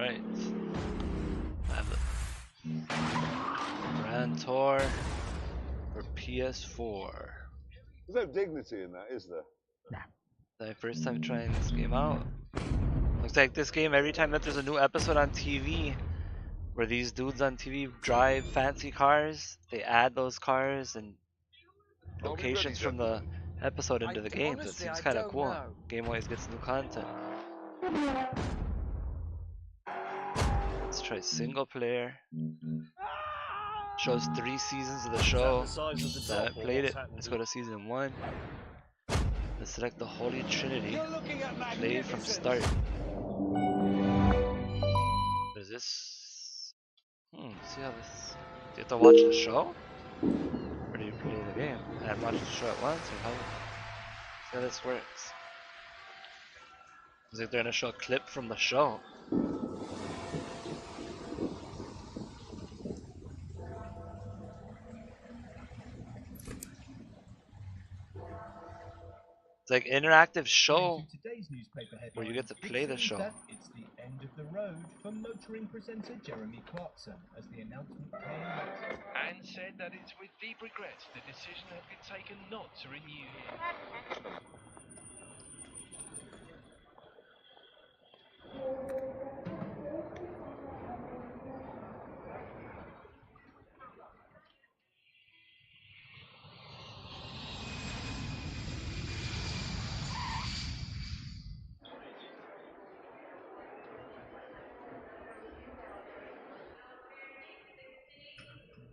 Alright. I have the Grand Tour for PS4. There's no dignity in that, is there? My first time trying this game out. Looks like this game, every time that there's a new episode on TV, where these dudes on TV drive fancy cars, they add those cars and locations from the episode into the game, so it seems kind of cool. Game always gets new content. Let's try single player. Shows 3 seasons of the show. I haven't played it. Let's go to season 1. Let's select the Holy Trinity. Play from start. Is this? See how this. Do you have to watch the show? Or do you play the game? I haven't watched the show at once, or how? See how this works. Looks like they're gonna show a clip from the show. It's like interactive show where you get to play the show. It's the end of the road for motoring presenter Jeremy Clarkson as the announcement came. And said that it's with deep regret the decision had been taken not to renew him.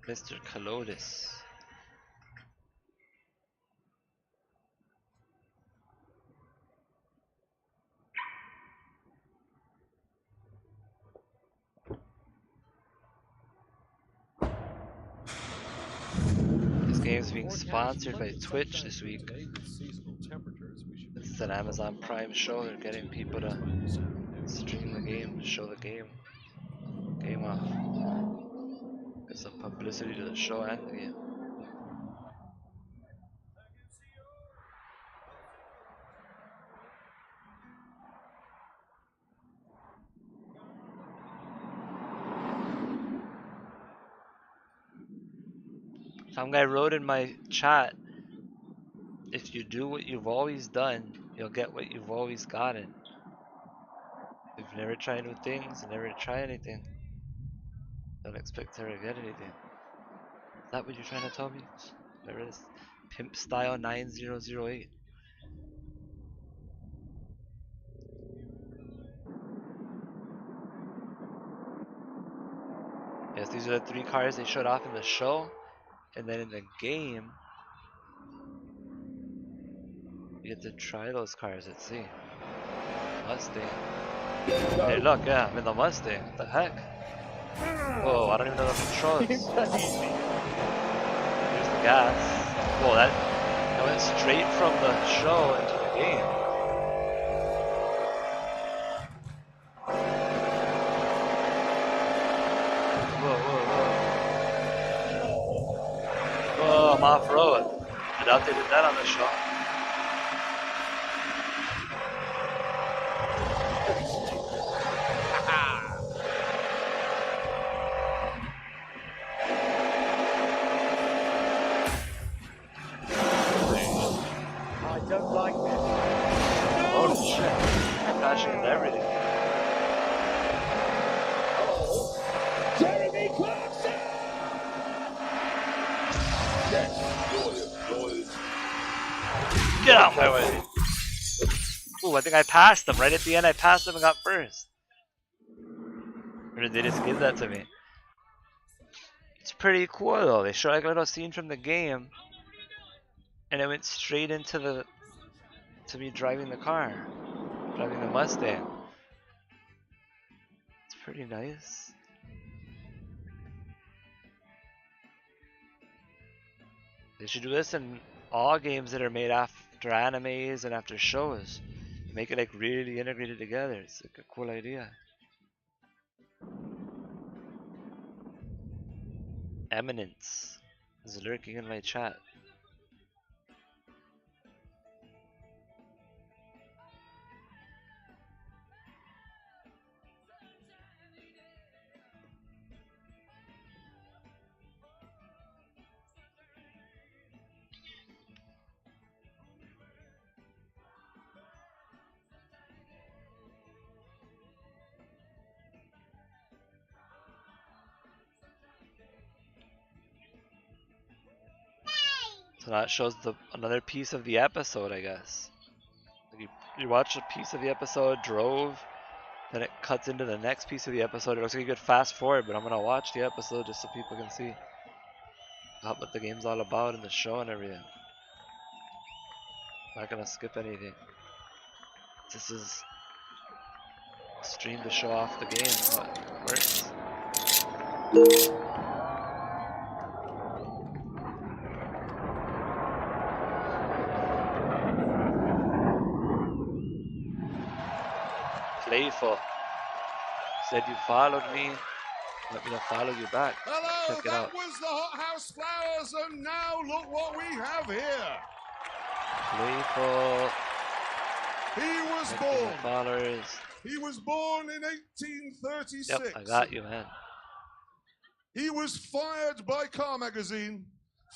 Mr. Colodis. This game is being sponsored by Twitch this week. It's an Amazon Prime show. They're getting people to stream the game, show the game. Game off. Get some publicity to the show and the game. Some guy wrote in my chat, if you do what you've always done, you'll get what you've always gotten. If you never try new things and never try anything, don't expect to ever get anything. Is that what you're trying to tell me? There is Pimp Style 9008. Yes, these are the 3 cars they showed off in the show, and then in the game, you get to try those cars. Let's see. Mustang. Hey, look, yeah, I'm in the Mustang. What the heck? Whoa, I don't even know the controls. Here's the gas. Whoa, that went straight from the show into the game. Whoa, I'm off-road. I doubt they did that on the show. I don't like this. Oh shit. Crashing into everything. Jeremy Clarkson! Get out my way. Ooh, I think I passed them. Right at the end, I passed them and got first. Or did they just give that to me? It's pretty cool though. They show like a little scene from the game, and it went straight into to me driving the car, driving the Mustang. It's pretty nice. They should do this in all games that are made after animes and after shows. Make it like really integrated together. It's like a cool idea. Eminence is lurking in my chat. So now it shows another piece of the episode, I guess. Like you watch a piece of the episode, drove, then it cuts into the next piece of the episode. It looks like you could fast forward, but I'm gonna watch the episode just so people can see what the game's all about and the show and everything. Not gonna skip anything. This is a stream to show off the game, how it works. Playful. Said you followed me. Let me to follow you back. Hello, Check it that out. was the hothouse flowers, and now look what we have here. Playful. He was Thank you, my born. followers. He was born in 1836. Yep, I got you, man. He was fired by Car Magazine,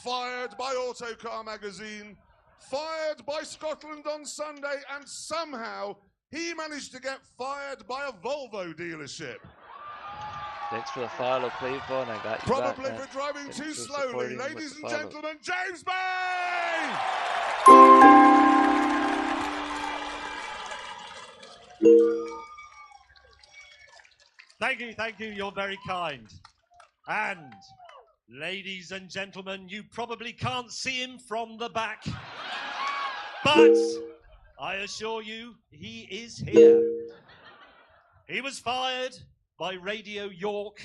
fired by Autocar Magazine, fired by Scotland on Sunday, and somehow he managed to get fired by a Volvo dealership. Thanks for the follow, Playful, and I got you Probably back, man. for driving Thanks too for slowly. supporting with Ladies the and follow. gentlemen, James Bay! Thank you, you're very kind. And, ladies and gentlemen, you probably can't see him from the back, but I assure you, he is here. He was fired by Radio York,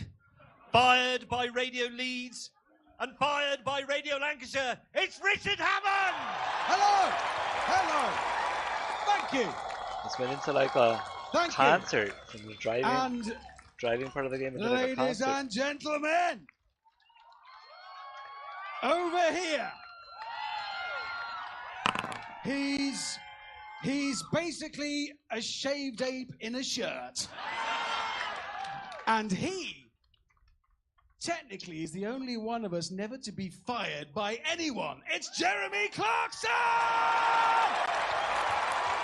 fired by Radio Leeds, and fired by Radio Lancashire. It's Richard Hammond! Hello! Hello! Thank you! This went into like a Thank concert from the you! And driving part of the game into like a ladies concert. and gentlemen, over here, he's basically a shaved ape in a shirt. And he technically is the only one of us never to be fired by anyone. It's Jeremy Clarkson!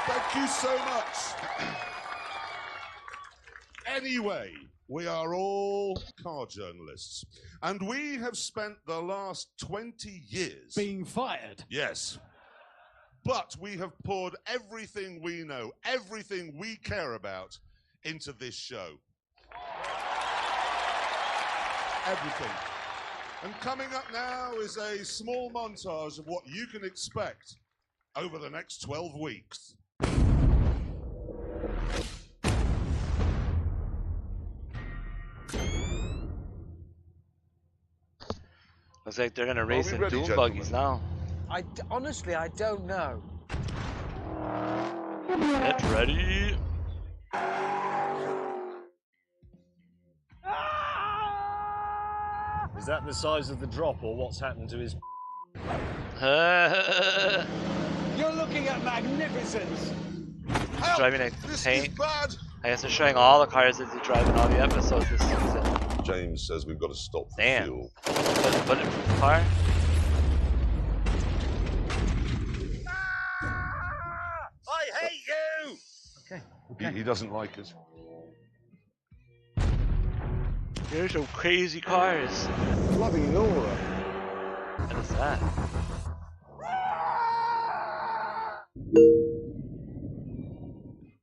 Thank you so much. Anyway, we are all car journalists, and we have spent the last 20 years Being fired. Yes. But we have poured everything we know, everything we care about, into this show. Everything. And coming up now is a small montage of what you can expect over the next 12 weeks. Looks like they're gonna race we in ready, Doom gentlemen? buggies now. Honestly, I don't know. Get ready. Is that the size of the drop, or what's happened to his... You're looking at magnificence. Help! Driving a This tank. is bad! I guess they're showing all the cars that they drive in all the episodes this season. James says we've got to stop for Damn. fuel. Bulletproof car. I hate you! He doesn't like us. Here's some crazy cars. Bloody Nora. What is that?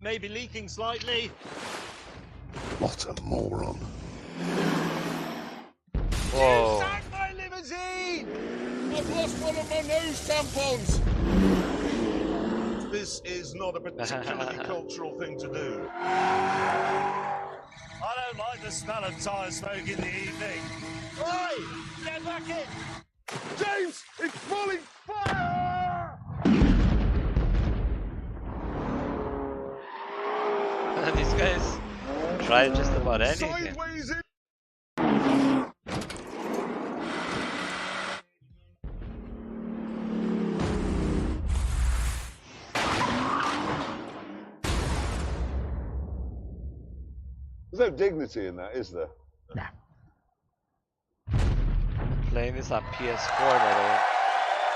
Maybe leaking slightly. What a moron. Whoa. Sack my limousine! I've lost one of my nose tampons! This is not a particularly cultural thing to do. I don't like the smell of tyre smoke in the evening. Oi! Get back in! James! It's falling fire! These guys drive just about anything. Sideways in! There's no dignity in that, is there? Playing this on PS4, by the way.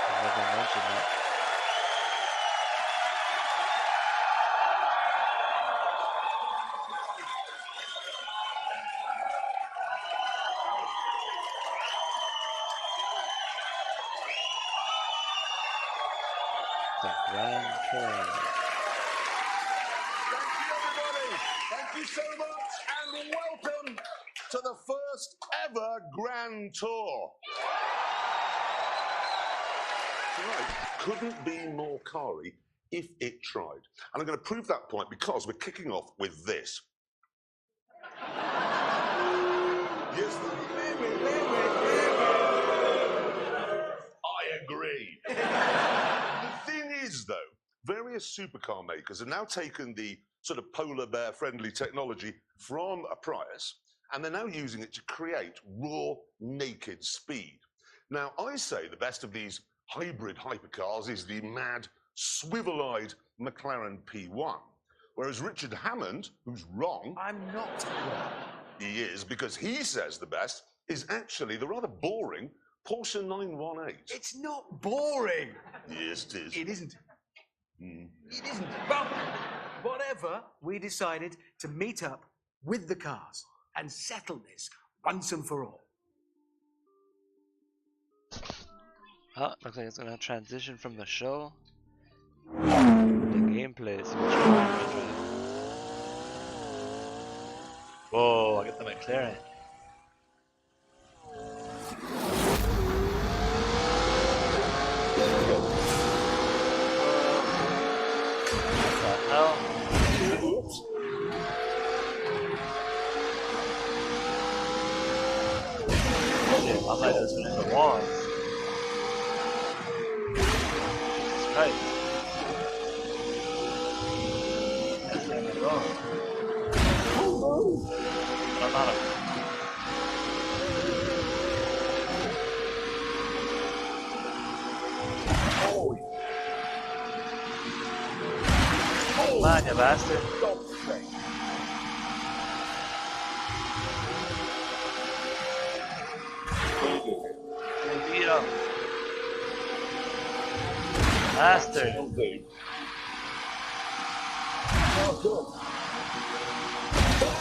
I never mentioned that. the Grand Tour. Thank you so much, and welcome to the first ever Grand Tour. Right, couldn't be more Kari if it tried. And I'm going to prove that point because we're kicking off with this. Yes, I agree. The thing is, though, various supercar makers have now taken the sort of polar bear friendly technology from a Prius, and they're now using it to create raw, naked speed. Now, I say the best of these hybrid hypercars is the mad, swivel-eyed McLaren P1. Whereas Richard Hammond, who's wrong... I'm not wrong. He is, because he says the best is actually the rather boring Porsche 918. It's not boring. Yes, it is. It isn't. Mm. It isn't. Well, whatever, we decided to meet up with the cars and settle this once and for all. Oh, looks like it's gonna transition from the show to gameplay. So whoa, I get the McLaren. What the hell? Oops. Shit, I thought it was gonna hit the walls. Jesus Christ. That's gonna go wrong. I'm not a... Come on, you bastard. They beat him. Bastard.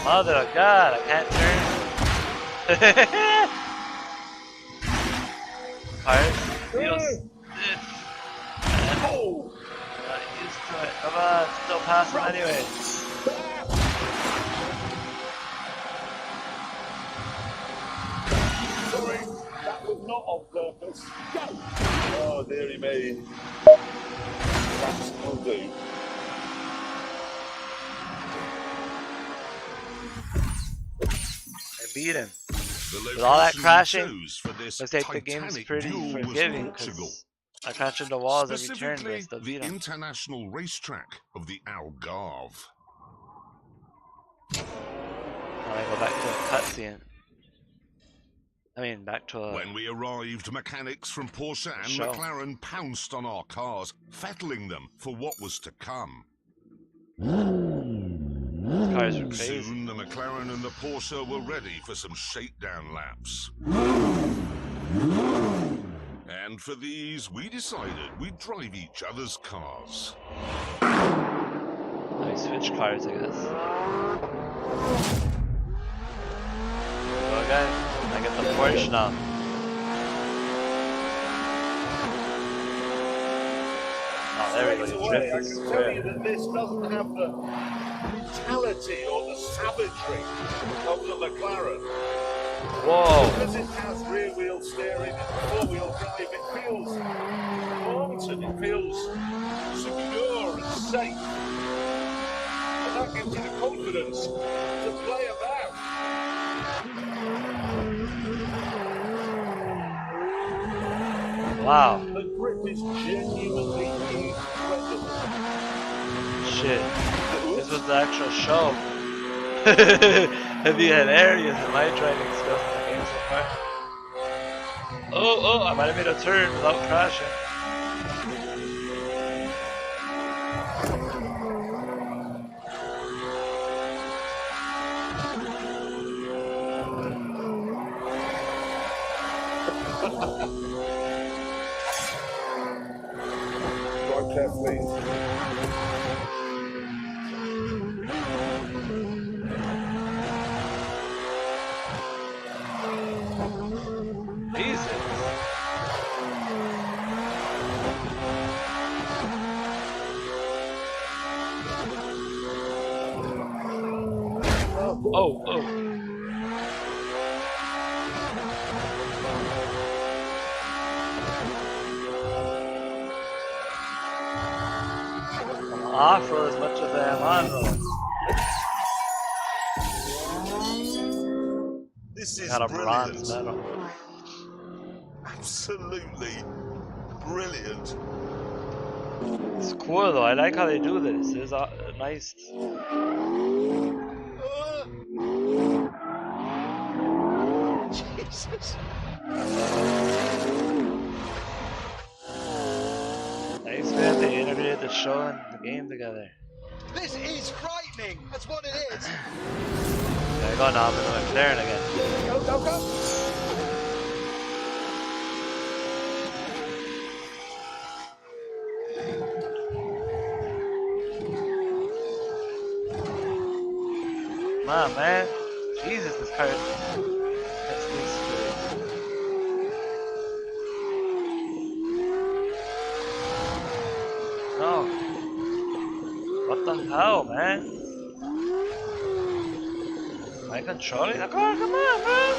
Mother of God, I can't turn. Cars, wheels. Not used to it. Come on, still pass him anyway. Sorry, that was not on purpose. Go! Oh, dearie me. That will do. I beat him. The With all that location crashing, we chose for this looks like the game's titanic pretty duel was forgiving Portugal. because I crash into walls every turn, but I Specifically, still the beat him. international racetrack of the Algarve. Now I go back to a cutscene. I mean, back to a... When we arrived, mechanics from Porsche and Show. McLaren pounced on our cars, fettling them for what was to come. These cars are crazy. Soon, the McLaren and the Porsche were ready for some shakedown laps. And for these, we decided we'd drive each other's cars. Let me switch cars, I guess. Go again. I get the Porsche now. Oh, there we go. Drift is square. that this doesn't have the brutality or the savagery of the McLaren. Whoa. Because it has rear wheel steering and four-wheel drive, it feels haunted, it feels secure and safe. And that gives you the confidence to play about. Wow. The grip is genuinely incredible. Shit. This was the actual show. Have you had areas in my driving stuff in the game so far? Oh, I might have made a turn without crashing. Drive carefully. Jesus. Oh, oh. I'm off-road as much as I am on-road. This is Got a bronze brilliant. medal. Absolutely brilliant. It's cool though. I like how they do this. It's nice. Jesus. Nice man. They integrated the show and the game together. This is frightening. That's what it is. There I go now. I'm in the McLaren again. Go, go, go. Come on, man. Jesus, this car gets things straight. No. What the hell, man? Am I controlling the car? Come on, man.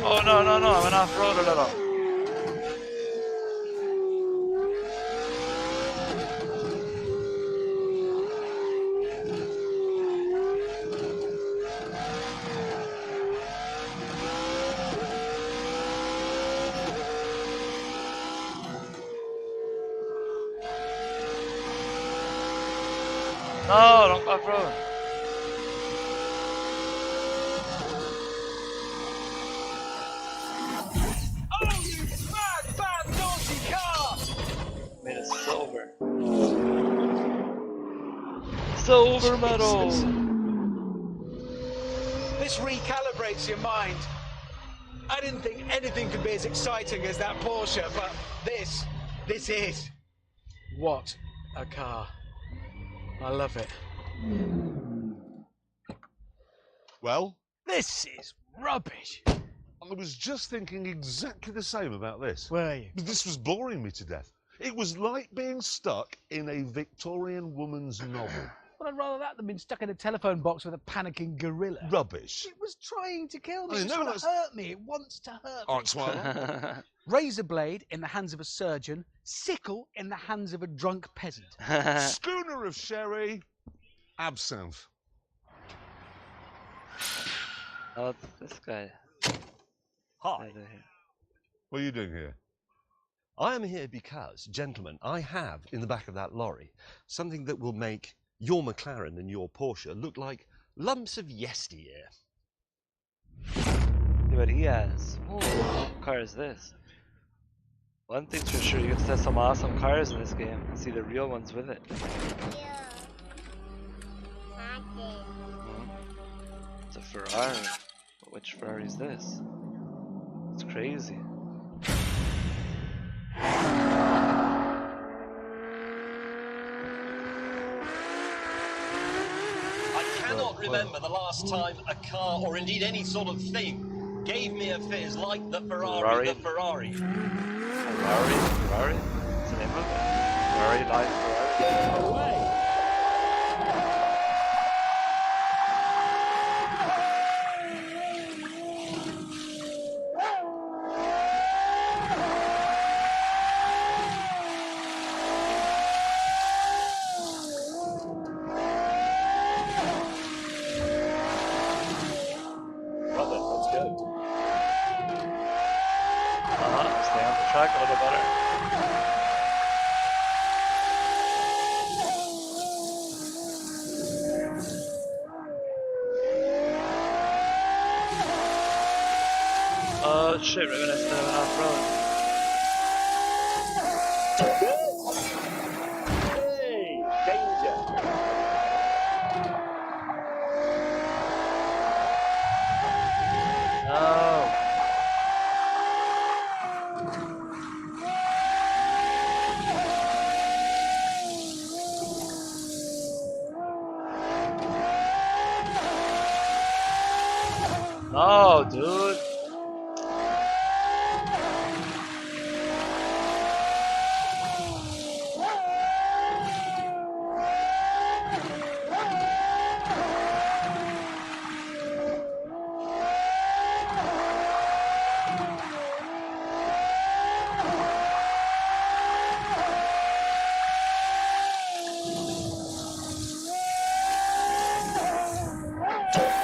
Oh no, no, no, I went off-road a little. No, don't go off-road. Oh, you bad, bad, naughty car! Made it silver. Silver medal! This recalibrates your mind. I didn't think anything could be as exciting as that Porsche, but this is. What a car. I love it. Well, This is rubbish. I was just thinking exactly the same about this. Were you? This was boring me to death. It was like being stuck in a Victorian woman's novel. Well, I'd rather that than being stuck in a telephone box with a panicking gorilla. Rubbish. It was trying to kill me. I It's know, trying to that's- hurt me. It wants to hurt me. Oh, it's why Razor blade in the hands of a surgeon, sickle in the hands of a drunk peasant. Schooner of sherry, absinthe. Oh, this guy. Hi. What are you doing here? I am here because, gentlemen, I have in the back of that lorry something that will make your McLaren and your Porsche look like lumps of yesteryear. See what he has. Ooh, what car is this? One thing's for sure, you get to test some awesome cars in this game and see the real ones with it. It's a Ferrari. But which Ferrari is this? It's crazy. I cannot remember the last time a car, or indeed any sort of thing, gave me a fizz like the Ferrari. The Ferrari. Ferrari? Ferrari? What's the name of it? Ferrari Live Ferrari? No way. Stay on the track a little better. shit, we're gonna step off road. Hey, danger. No. No, dude.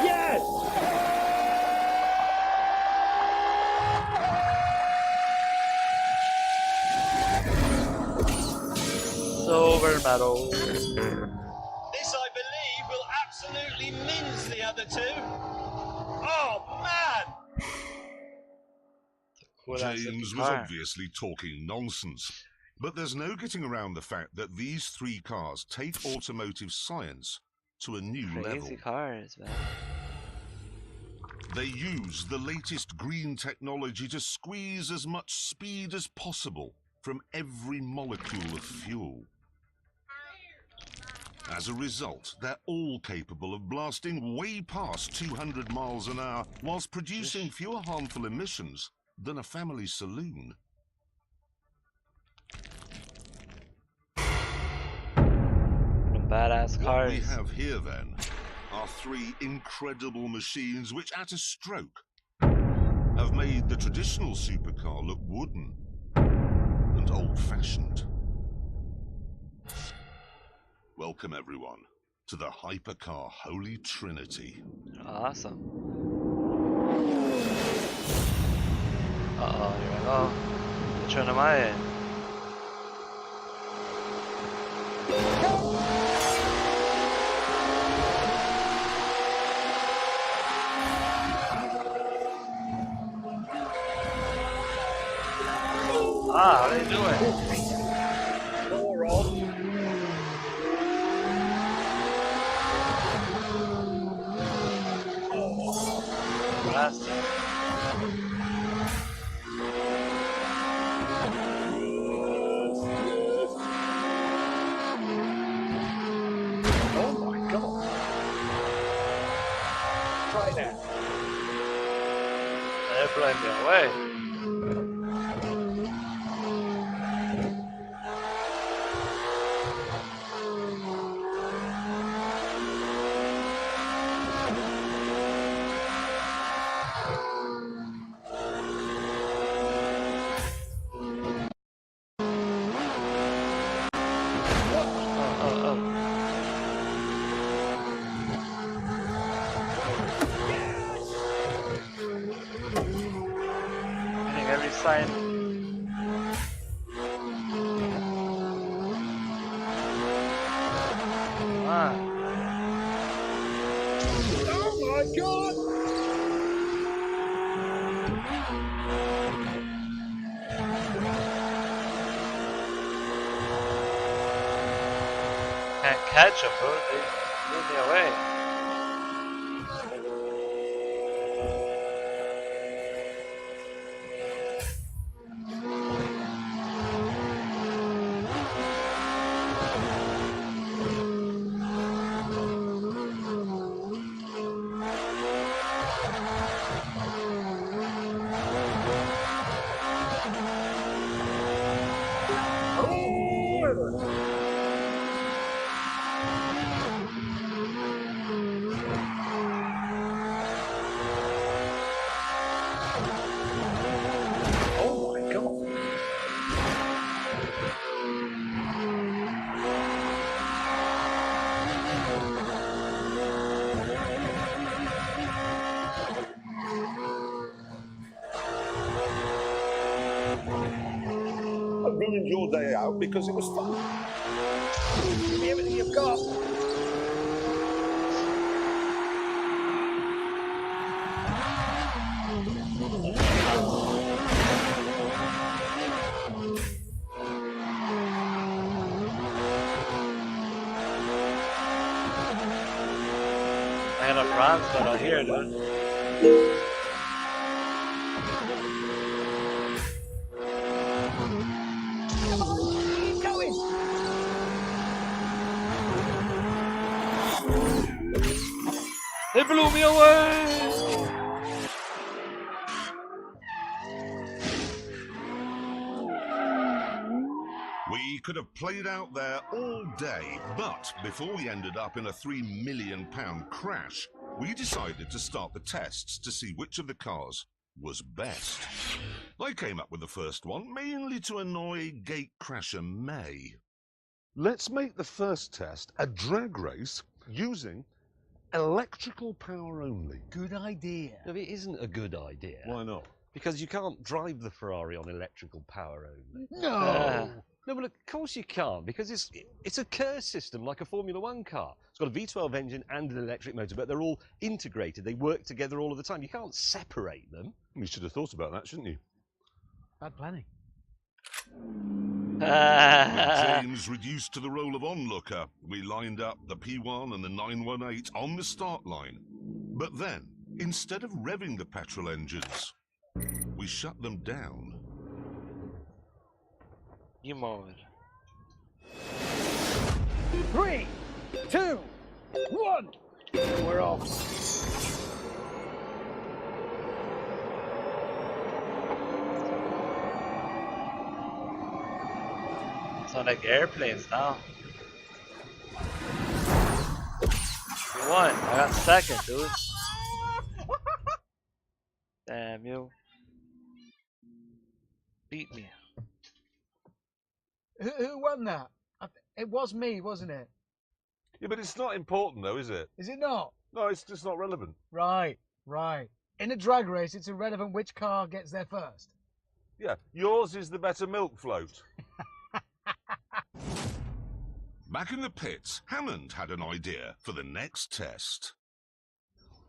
Yes! Silver medal. This, I believe, will absolutely mince the other two. Oh, man! Cool ass James looking was car. obviously talking nonsense. But there's no getting around the fact that these three cars take automotive science to a new level. Crazy cars, man. They use the latest green technology to squeeze as much speed as possible from every molecule of fuel. As a result, they're all capable of blasting way past 200 miles an hour whilst producing fewer harmful emissions than a family saloon. Badass What cars. we have here, then, are three incredible machines which, at a stroke, have made the traditional supercar look wooden and old-fashioned. Welcome, everyone, to the Hypercar Holy Trinity. Awesome. Uh-oh, here we go. Which one am I in? Ah, how are you doing? Moron. Blasting. Oh my god. Try that. They're blowing me away. Every sign. Ah. Oh my god! Can't catch them, bro. They blew me away. Oh my god! I ruined your day out because it was fun. Give me everything you've got. got enough bronze going on here, dude. Keep going. They blew me away! We could have played out there all day, but before we ended up in a £3 million crash, we decided to start the tests to see which of the cars was best. I came up with the first one, mainly to annoy gatecrasher May. Let's make the first test a drag race using electrical power only. Good idea. No, it isn't a good idea. Why not? Because you can't drive the Ferrari on electrical power only. No. No, well, of course you can't, because it's a KER system like a Formula One car. It's got a V12 engine and an electric motor, but they're all integrated. They work together all of the time. You can't separate them. You should have thought about that, shouldn't you? Bad planning. With James reduced to the role of onlooker, we lined up the P1 and the 918 on the start line. But then, instead of revving the petrol engines, we shut them down. You mode. 3, 2, 1. We're off. Sound like airplanes now. You won. I got second, dude. Damn you. Beat me. Who won that? It was me, wasn't it? Yeah, but it's not important though, is it? Is it not? No, it's just not relevant. Right, right. In a drag race, it's irrelevant which car gets there first. Yeah, yours is the better milk float. Back in the pits, Hammond had an idea for the next test.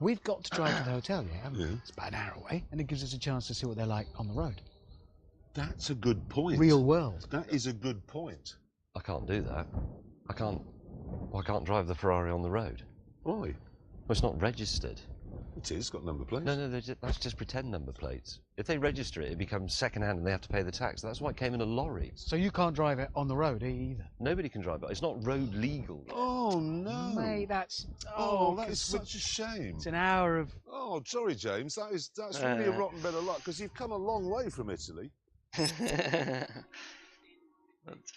We've got to drive to the hotel, yeah, haven't we? It's about an hour away, and it gives us a chance to see what they're like on the road. That's a good point. Real world. That is a good point. I can't do that. I can't drive the Ferrari on the road. Why? Well, it's not registered. It is, got number plates. No, that's just pretend number plates. If they register it, it becomes second-hand and they have to pay the tax. That's why it came in a lorry. So you can't drive it on the road either? Nobody can drive it. It's not road legal. Oh, no. Mate, that's... Oh, that is such a shame. It's an hour of... Oh, sorry, James. That's really a rotten bit of luck, because you've come a long way from Italy. That's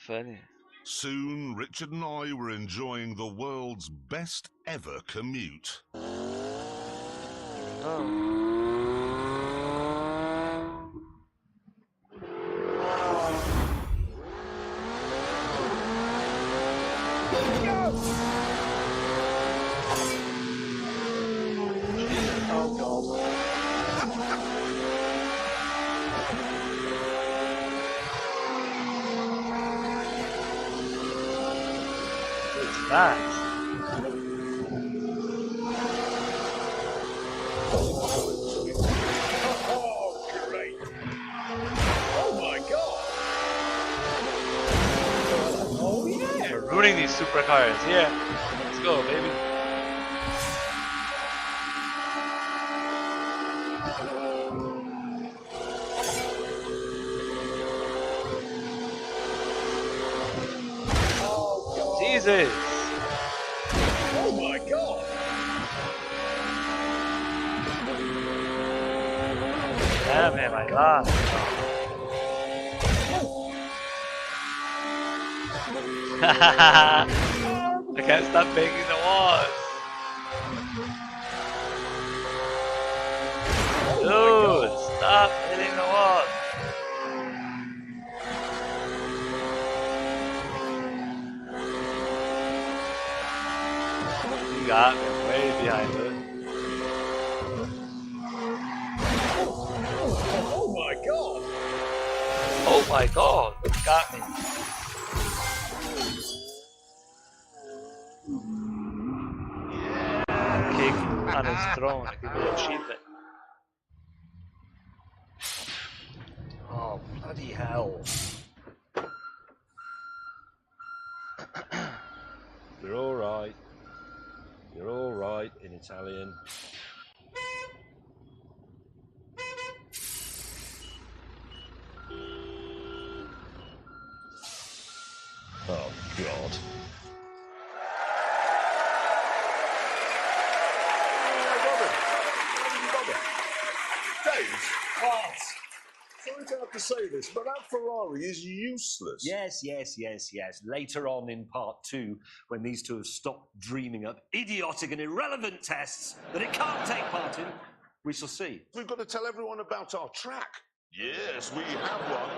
funny. Soon, Richard and I were enjoying the world's best ever commute. It's fast. Oh, great. Oh, my God. Oh, yeah. We're ruining these supercars. Yeah. Let's go, baby. Jesus. Oh, my God. Damn it, my God. I can't stop banging the walls. Dude, stop hitting the walls. You got me way behind it. Oh, my God. Oh my God, you got me. King on his throne, give me an achievement. Oh, bloody hell. They're all right. You're all right in Italian. Oh, God. Dave, sorry to have to say this, but that Ferrari is useless. Yes. Later on in part 2, when these two have stopped dreaming up idiotic and irrelevant tests that it can't take part in, we shall see. We've got to tell everyone about our track. Yes, we have one.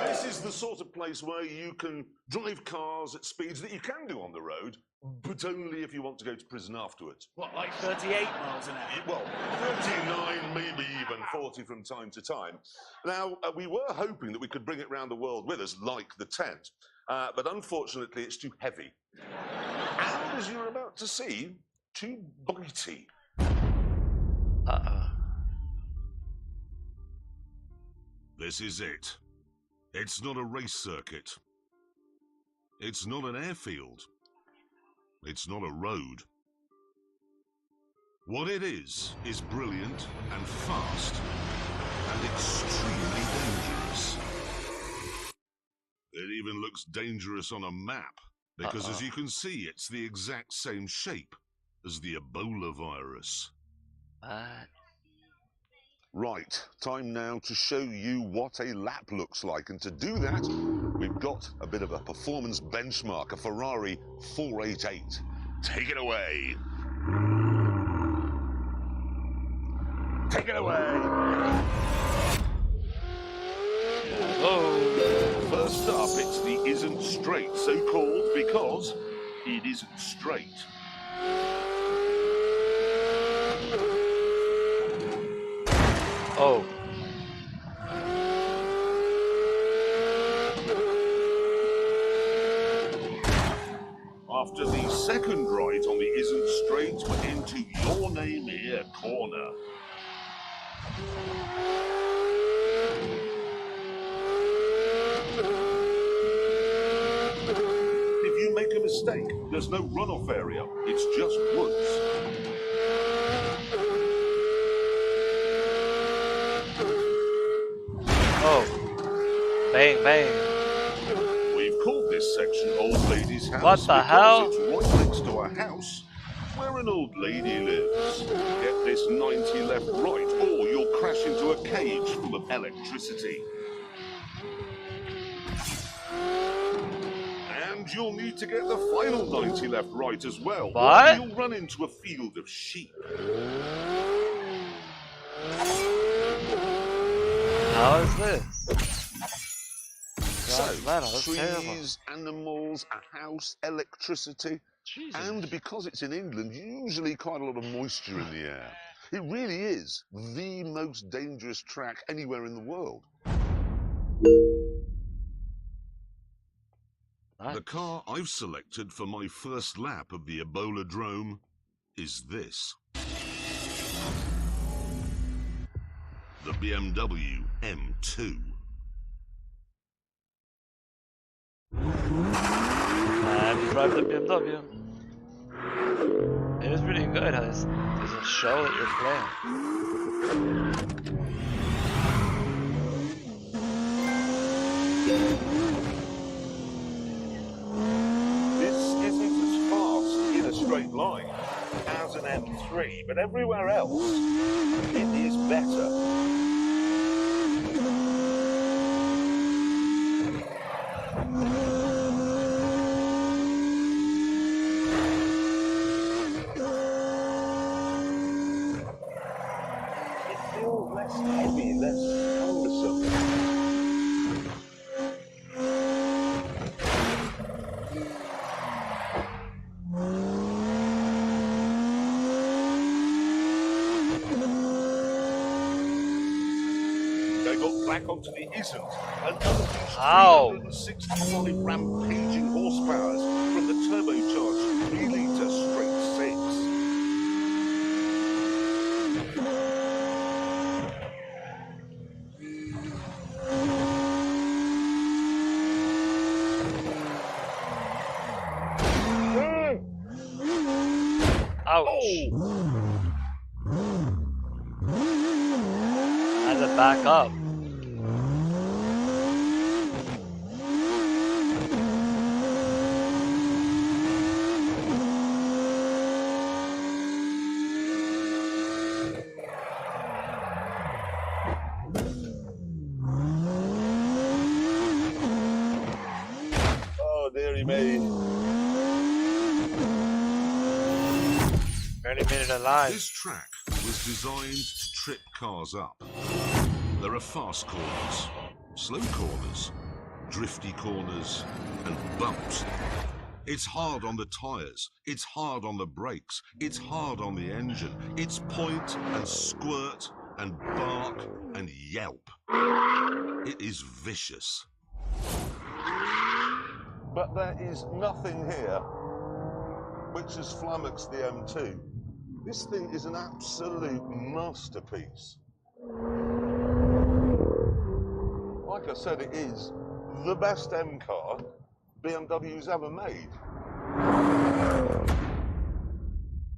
This is the sort of place where you can drive cars at speeds that you can do on the road, but only if you want to go to prison afterwards. What, like 38 miles an hour? Well, 39, maybe even 40 from time to time. Now, we were hoping that we could bring it round the world with us, like the tent, but unfortunately it's too heavy. And as you're about to see, too bitey. This is it. It's not a race circuit. It's not an airfield. It's not a road. What it is brilliant and fast and extremely dangerous. It even looks dangerous on a map because as you can see, it's the exact same shape as the Ebola virus. Right, time now to show you what a lap looks like, and to do that, we've got a bit of a performance benchmark, a Ferrari 488. Take it away. Take it away. Oh, first up, it's the isn't straight, so called because it isn't straight. Oh. After the second right on the isn't straight, we're into your name here corner. If you make a mistake, there's no runoff area. It's just woods. Oh. Bang, bang. We've called this section Old Lady's House. What the hell? It's right next to a house where an old lady lives. Get this 90 left right, or you'll crash into a cage full of electricity. And you'll need to get the final 90 left right as well. What? Or you'll run into a field of sheep. How is this? So, that's trees, terrible. animals, a house, electricity. Jesus. And because it's in England, usually quite a lot of moisture in the air. It really is the most dangerous track anywhere in the world. The car I've selected for my first lap of the Ebola Drome is this. The BMW M2. I have to drive the BMW. It is pretty good. There's a show that you're playing. This isn't as fast in a straight line as an M3, but everywhere else, it is better. It feels less heavy, less cumbersome. They got back onto the isn't and unleashed 365 rampaging horsepowers from the turbocharged 3-litre straight six. Ouch. Oh! I had to back up. Oh, dearie me. Barely made it alive. This track was designed to trip cars up. There are fast corners, slow corners, drifty corners, and bumps. It's hard on the tyres, it's hard on the brakes, it's hard on the engine. It's point and squirt and bark and yelp. It is vicious. But there is nothing here which has flummoxed the M2. This thing is an absolute masterpiece. Like I said, it is the best M car BMW's ever made.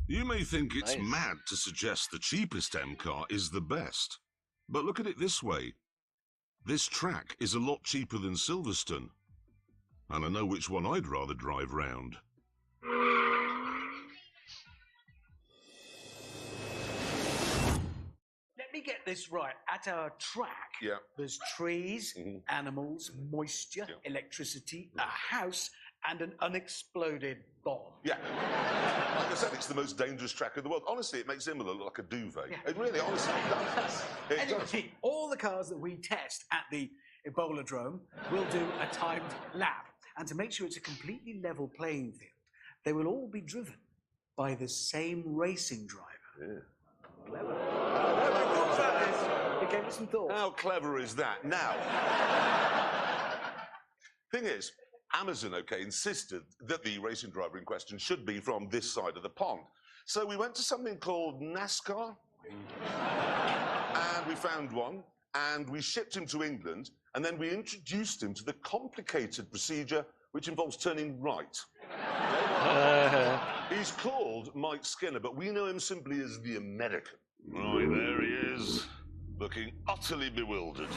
You may think it's Nice. mad to suggest the cheapest M car is the best, but look at it this way. This track is a lot cheaper than Silverstone, and I know which one I'd rather drive round. Let me get this right. At our track, Yeah. there's trees, Mhm. animals, moisture, Yeah. electricity, a house, and an unexploded bomb. Yeah. Like I said, it's the most dangerous track in the world. Honestly, it makes Imola look like a duvet. Yeah. It really, honestly, does. It does. Anyway, all the cars that we test at the Ebola-drome will do a timed lap. And to make sure it's a completely level playing field, they will all be driven by the same racing driver. Yeah. Clever. Thought about this. It gave me some thought. How clever is that? Now, thing is, Amazon, okay, insisted that the racing driver in question should be from this side of the pond. So we went to something called NASCAR, and we found one, and we shipped him to England, and then we introduced him to the complicated procedure which involves turning right. He's called Mike Skinner, but we know him simply as the American. Right, there he is, looking utterly bewildered.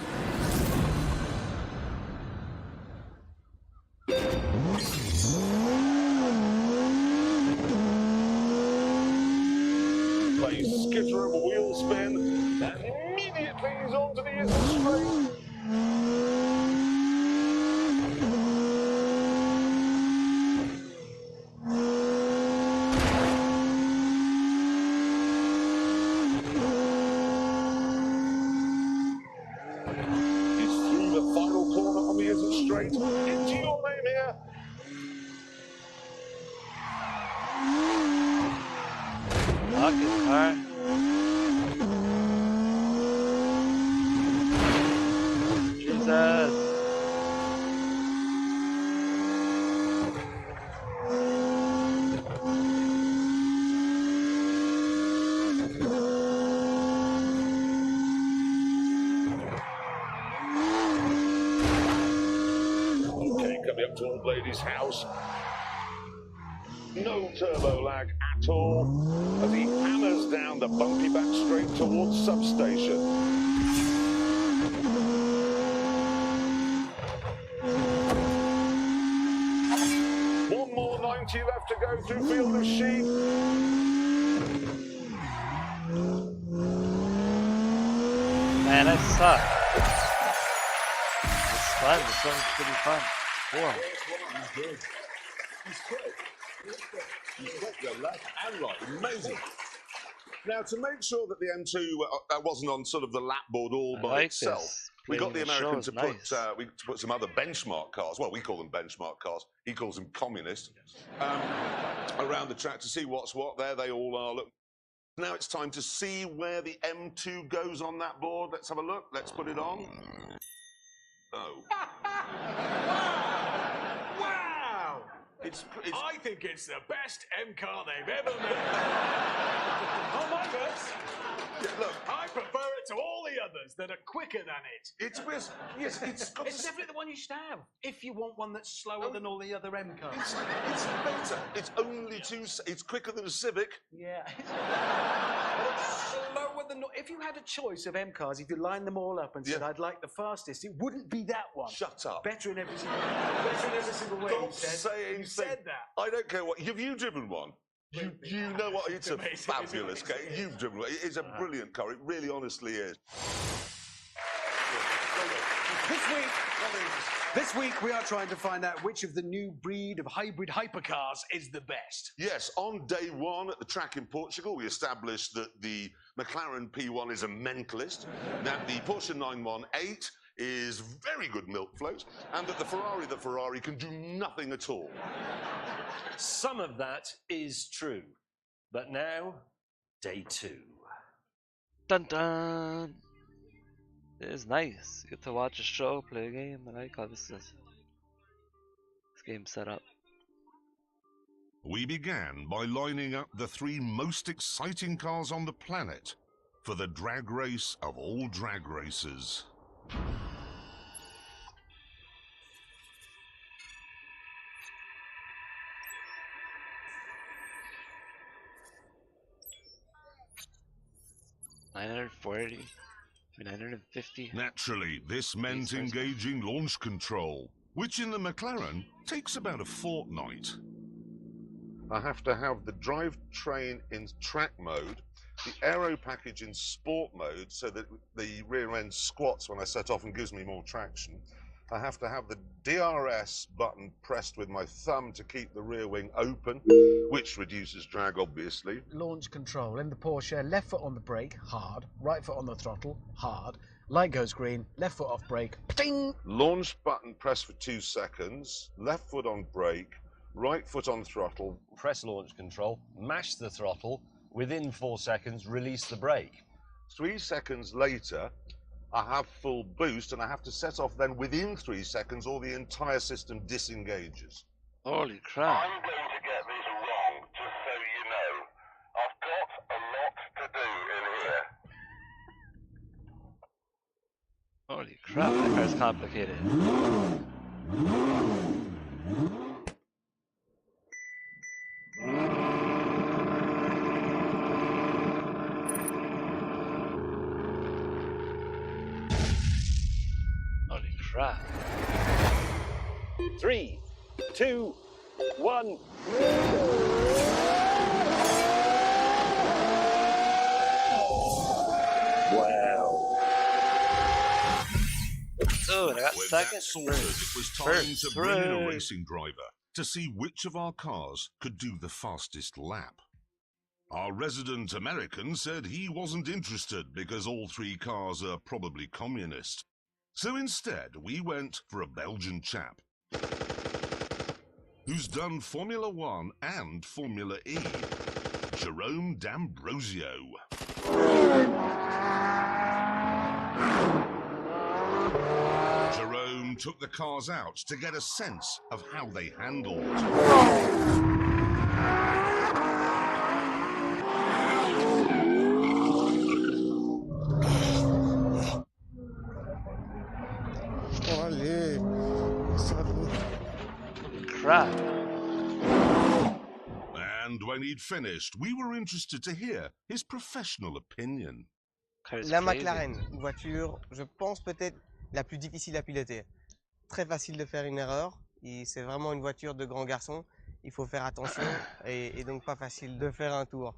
Plays skitter of a wheel spin, and immediately he's onto the inside straight. He's through the final corner on the isn't straight. Into your name here. Fuck his car. Jesus. Okay, coming up to Old Lady's house. No turbo lag at all as he hammers down the bumpy back straight towards substation. One more 90 left to go through Field of Sheep. Man, that sucked. It's fun. This one's pretty fun. Cool. He's good. He's quick. He's quick, the left and right. Amazing. Now, to make sure that the M2 wasn't on sort of the lap board all I by like itself, this. we got the Playing the American show to is nice. put some other benchmark cars. Well, we call them benchmark cars. He calls them communist. Around the track to see what's what. There they all are. Look. Now it's time to see where the M2 goes on that board. Let's have a look. Let's put it on. Oh. Wow! I think it's the best M car they've ever made. On my verse, look, I prefer it to all the others that are quicker than it. it's got It's definitely the one you should have if you want one that's slower than all the other M cars. it's better. It's only it's quicker than a Civic. Yeah. It's slower than. If you had a choice of M cars, if you lined them all up and said, I'd like the fastest, it wouldn't be that one. Shut up. Better in every single way. Stop you said. saying You said that. I don't care what. Have you driven one? You know what? It's a fabulous car. You've driven one. It's a brilliant car. It really, honestly is. This week we are trying to find out which of the new breed of hybrid hypercars is the best. Yes, on day one at the track in Portugal, we established that the McLaren P1 is a mentalist, that the Porsche 918 is very good milk float, and that the Ferrari can do nothing at all. Some of that is true. But now, day 2. Dun dun. It is nice. You get to watch a show, play a game. I like how this game set up. We began by lining up the 3 most exciting cars on the planet for the drag race of all drag races. $940, 950. Naturally, this meant engaging launch control, which in the McLaren takes about a fortnight. I have to have the drivetrain in track mode, the aero package in sport mode so that the rear end squats when I set off and gives me more traction. I have to have the DRS button pressed with my thumb to keep the rear wing open, which reduces drag, obviously. Launch control in the Porsche, left foot on the brake, hard, right foot on the throttle, hard, light goes green, left foot off brake, ding! Launch button pressed for 2 seconds, left foot on brake, right foot on throttle. Press launch control, mash the throttle, within 4 seconds, release the brake. 3 seconds later, I have full boost, and I have to set off then within 3 seconds or the entire system disengages. Holy crap. I'm going to get this wrong, just so you know. I've got a lot to do in here. Holy crap, that car's complicated. Holy crap. 3, 2, 1. Wow. Oh, and I got With second. that sorted, it was time to bring in a racing driver to see which of our cars could do the fastest lap. Our resident American said he wasn't interested because all 3 cars are probably communist. So instead, we went for a Belgian chap who's done Formula 1 and Formula E, Jerome D'Ambrosio. Jerome took the cars out to get a sense of how they handled. Crap. And when he'd finished, we were interested to hear his professional opinion. La McLaren, une voiture, je pense peut-être la plus difficile à piloter. Très facile de faire une erreur. C'est vraiment une voiture de grand garçon. Il faut faire attention et donc pas facile de faire un tour.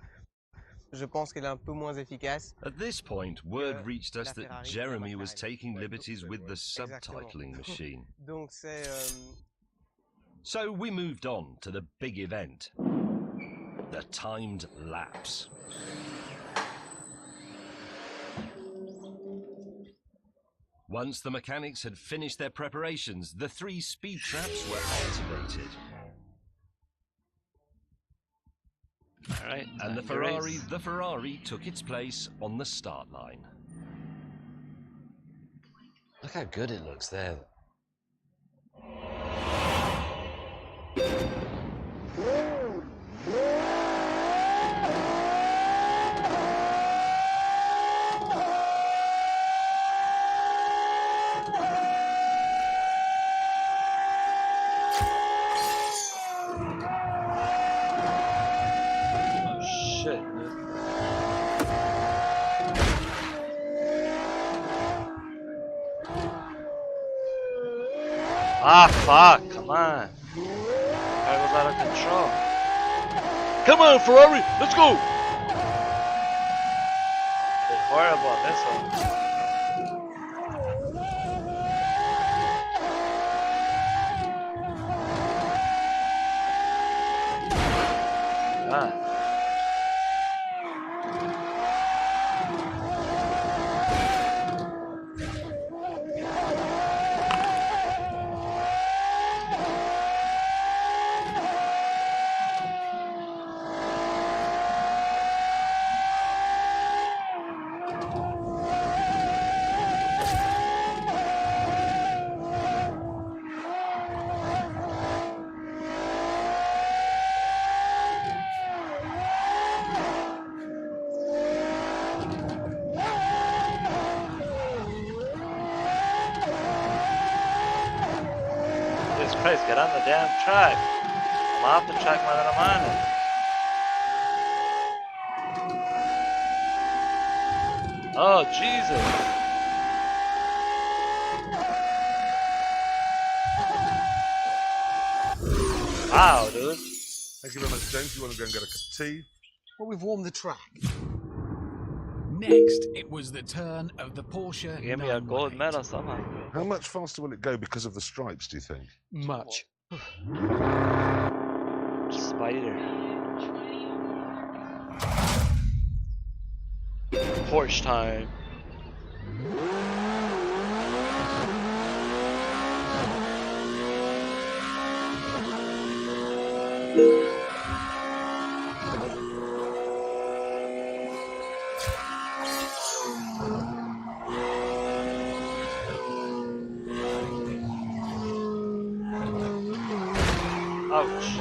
Je pense qu'elle est un peu moins efficace. At this point, word reached us that Jeremy was taking liberties with the subtitling machine. Donc c'est So we moved on to the big event, the timed laps. Once the mechanics had finished their preparations, the 3 speed traps were activated. All right, and the Ferrari took its place on the start line. Look how good it looks there. shit. Ah, fuck, come on. That was out of control. Come on, Ferrari, let's go! It's horrible on this one. Ah. Jesus Christ, get on the damn track. I'm off the track more than I'm on it. Oh, Jesus. Wow, dude. Thank you very much, James. You want to go and get a cup of tea? Well, we've warmed the track. Next, it was the turn of the Porsche. Give me a gold medal somehow. How much faster will it go because of the stripes, do you think? Much. Spider. Porsche time. Ouch.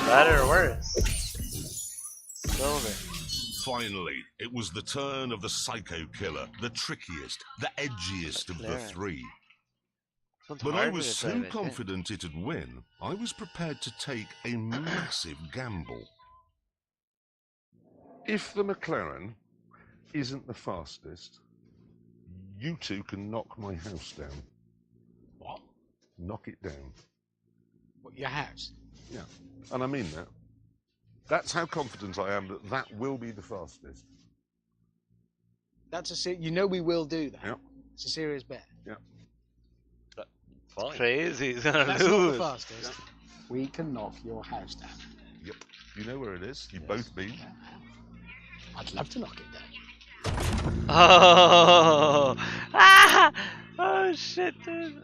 Better or worse? Silver. Finally, it was the turn of the psycho killer, the trickiest, the edgiest of the three. But I was so confident it'd win, I was prepared to take a massive gamble. If the McLaren isn't the fastest, you two can knock my house down. What? Knock it down. What, your house? Yeah, and I mean that. That's how confident I am that that will be the fastest. That's you know we will do that. Yep. It's a serious bet. Yeah. Fine. Crazy, he's gonna That's lose. not the fastest. We can knock your house down. Yep. You know where it is. You've both been. I'd love to knock it down. Oh, ah! Oh shit, dude.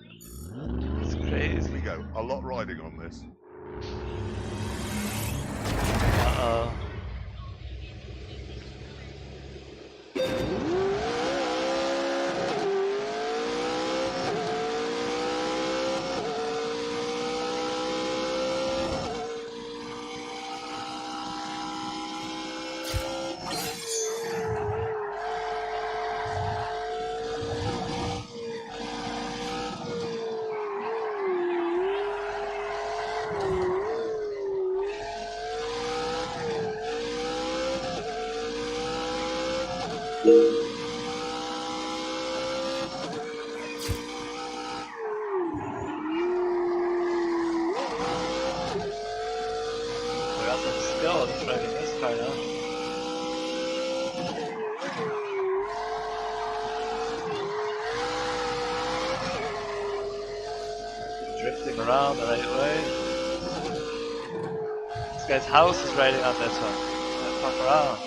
It's crazy. Here we go. A lot riding on this. Uh-oh. We got some skill driving this car now. Drifting around the right way. This guy's house is riding on this one. Let's fuck around.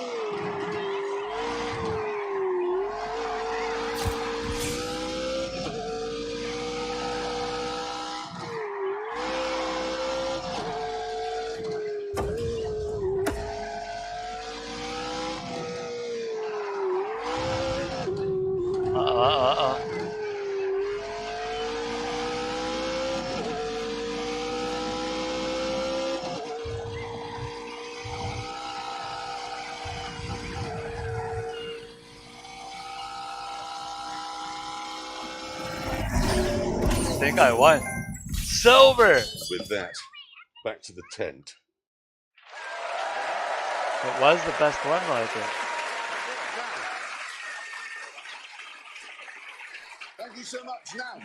I think I won. Silver! With that, back to the tent. It was the best one, though, I think. Thank you so much. Now,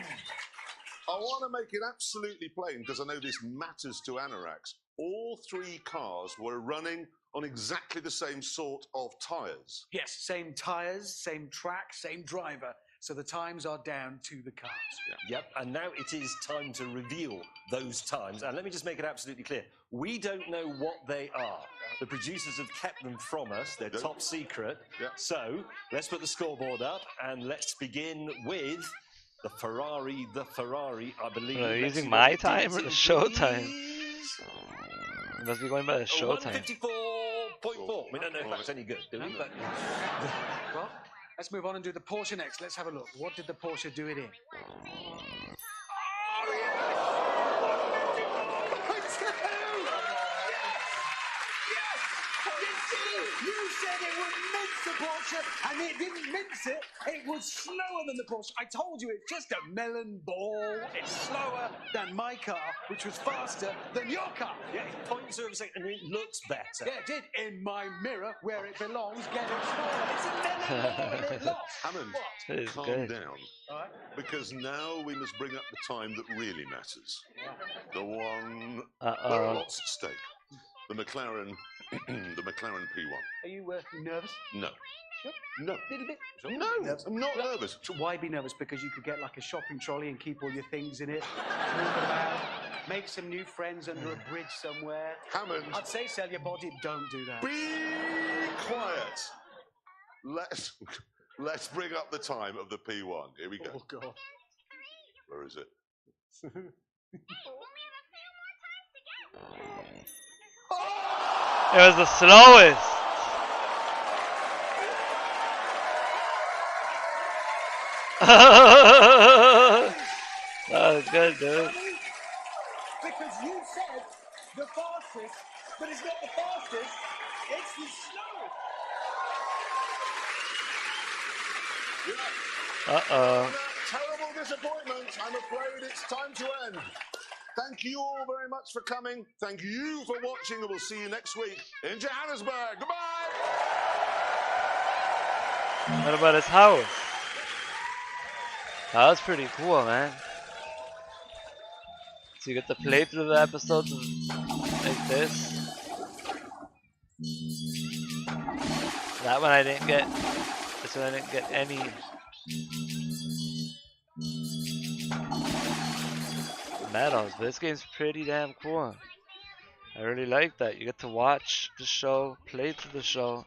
I want to make it absolutely plain, because I know this matters to Anorax. All three cars were running on exactly the same sort of tyres. Yes, same tyres, same track, same driver. So the times are down to the cars. Yep, and now it is time to reveal those times. And let me just make it absolutely clear. We don't know what they are. The producers have kept them from us. They're top secret. So let's put the scoreboard up and let's begin with the Ferrari, I believe. Are you Let's using see my what time or it the is, show please. time? You must be going by the show time. 154.4. We don't know if that's any good, do we? But Well, let's move on and do the Porsche next. Let's have a look. What did the Porsche do it in? You said it would mince the Porsche, and it didn't mince it. It was slower than the Porsche. I told you, it's just a melon ball. It's slower than my car, which was faster than your car. yeah, it's 0.06 and it looks better. Yeah, it did. In my mirror, where it belongs, getting smaller. It's a melon ball, and it lost. Hammond, That is calm good. down. All right. Because now we must bring up the time that really matters. The one Uh-oh. where a lot's at stake. The McLaren, the McLaren P1. Are you nervous? No. Sure. No. Little bit. No, I'm not nervous. So why be nervous? Because you could get like a shopping trolley and keep all your things in it, move about, make some new friends under a bridge somewhere. Hammond. I'd say sell your body. Don't do that. Be quiet. Let's bring up the time of the P1. Here we go. Oh God. Where is it? It was the slowest. That was good, dude. Because you said the fastest, but it's not the fastest. It's the slowest. Uh-oh. Terrible disappointment. I'm afraid it's time to end. Thank you all very much for coming. Thank you for watching, and we'll see you next week in Johannesburg. Goodbye. What about his house? That was pretty cool, man. So you get to play through the episodes like this. That one I didn't get. This one I didn't get any. medals, but this game's pretty damn cool. I really like that. You get to watch the show, play through the show.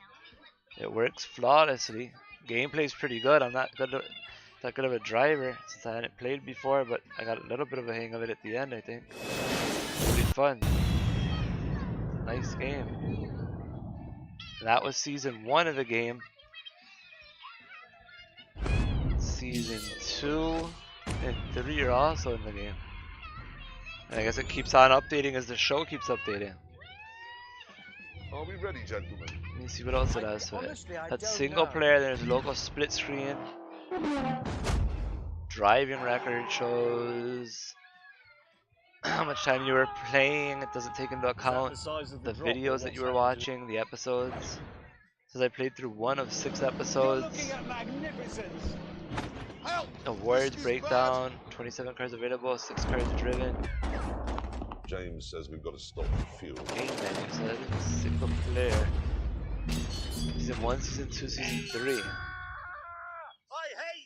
It works flawlessly. Gameplay's pretty good. I'm not that good of a driver since I hadn't played before, but I got a little bit of a hang of it at the end, I think. Pretty fun. Nice game. That was season 1 of the game. Season 2 and 3 are also in the game. And I guess it keeps on updating as the show keeps updating. Are we ready, gentlemen? Let me see what else it has to it. That's single player, there's local split screen. Driving record shows how much time you were playing. It doesn't take into account the videos that you were watching, the episodes. Says I played through one of 6 You're episodes. looking at magnificence. Help! Awards This is breakdown. 27 cars available. 6 cars driven. James says we've got to stop for fuel. Game menu said single player. Season 1, Season 2, Season 3. I hate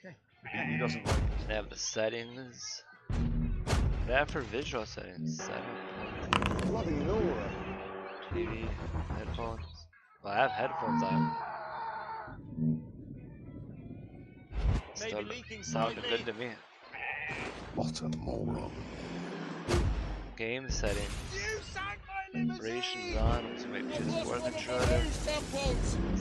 you! He doesn't like it. And I have the settings. What do I have for visual settings? Setup. Bloody Nora. TV. Headphones. Well, I have headphones on. Still sounded good to me. What a moron. Game settings. Operations on. Let's make PS4 controller. It's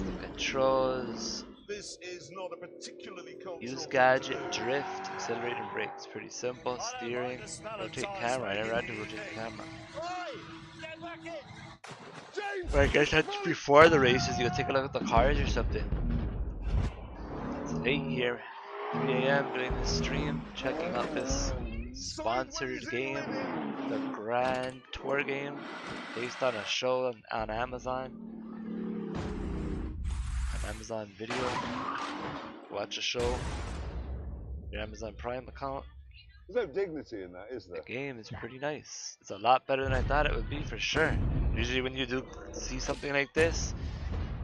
the controls. This is not a particularly cultural Use gadget, drift, accelerate and brakes. Pretty simple. Steering, rotate camera. I never had to rotate the camera. But I guess that's before the races. You gotta take a look at the cars or something. It's late here. 3 AM doing this stream, checking out this sponsored game, the Grand Tour Game, based on a show on Amazon. On Amazon Video. Watch a show. Your Amazon Prime account. There's no dignity in that, is there? The game is pretty nice. It's a lot better than I thought it would be for sure. Usually when you do see something like this,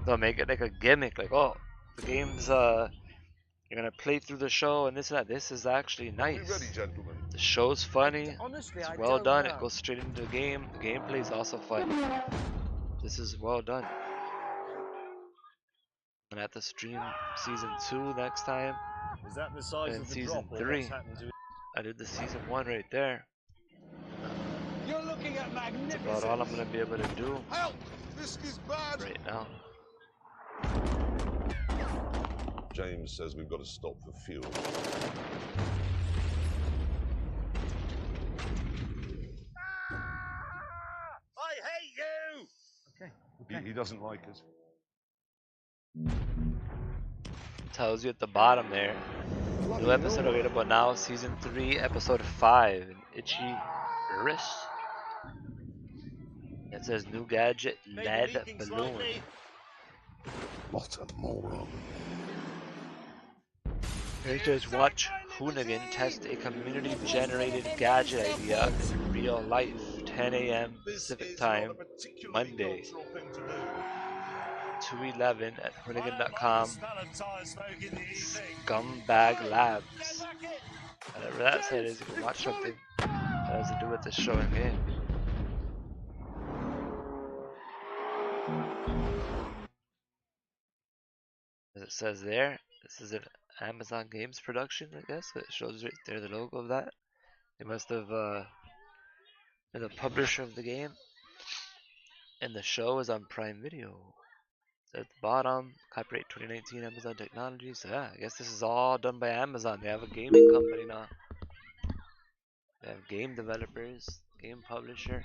they'll make it like a gimmick, like, oh, the game's you're gonna play through the show and this and that. This is actually nice. Are we ready, gentlemen? The show's funny. Honestly, It's I well don't done. know. It goes straight into the game. The gameplay is also fun. This is well done. And at the stream season 2 next time. Is that the size And of the season drop or 3. what's happened to it? I did the season 1 right there. You're looking at That's magnificence. about all I'm gonna be able to do Help! This is bad. right now. James says we've got to stop for fuel. I hate you! He doesn't like it. Tells you at the bottom there. New episode available now, season 3, episode 5, an itchy wrist. It says new gadget, lead balloon. What a moron. It says watch Hoonigan test a community generated gadget idea in real life, 10 AM Pacific time, Monday, 2/11 at Hoonigan.com. Scumbag Labs. Whatever that said is, you can watch something that has to do with the show and game. As it says there, this is an Amazon Games production, I guess. It shows right there the logo of that. They must have been the publisher of the game. And the show is on Prime Video. At the bottom, copyright 2019 Amazon Technology. So yeah, I guess this is all done by Amazon. They have a gaming company now. They have game developers, game publisher,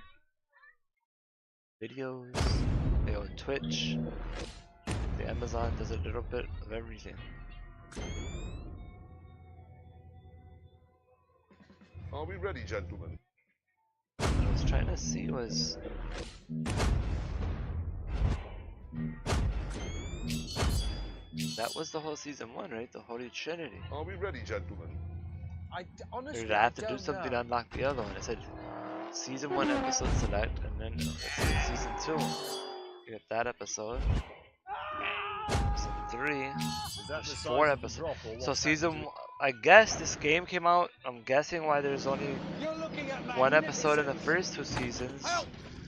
videos. They own Twitch. The Amazon does a little bit of everything. Are we ready, gentlemen? What I was trying to see was that was the whole season 1, right? The Holy Trinity. Are we ready, gentlemen? Honestly, Or I have to do don't something know. to unlock the other one. It said season 1 episode select, and then it said season 2. You get that episode. Season 3. There's 4 episodes. So season, I guess this game came out. I'm guessing why there's only 1 episode in the first 2 seasons.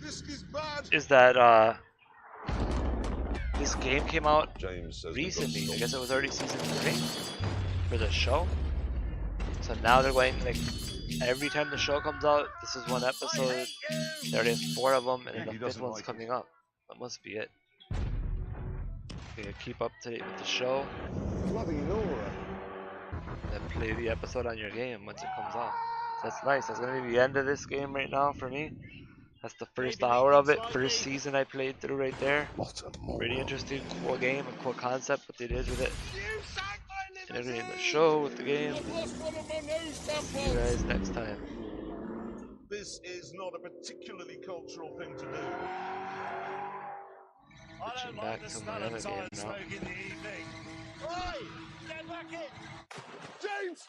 This is bad. Is that this game came out James says recently. I guess it was already season 3 for the show. So now they're going like every time the show comes out, this is 1 episode. There it is 4 of them, and then the 5th one's coming up. That must be it. You gotta keep up to date with the show. Bloody Nora. Then play the episode on your game once it comes out. So that's nice. That's gonna be the end of this game right now for me. That's the first hour of it. First season I played through right there. Pretty interesting, cool game, a cool concept, what they did with it. Integrating the show with the game. See you guys next time. This is not a particularly cultural thing to do. Switching back to my other game now. Oi! Get back in! James!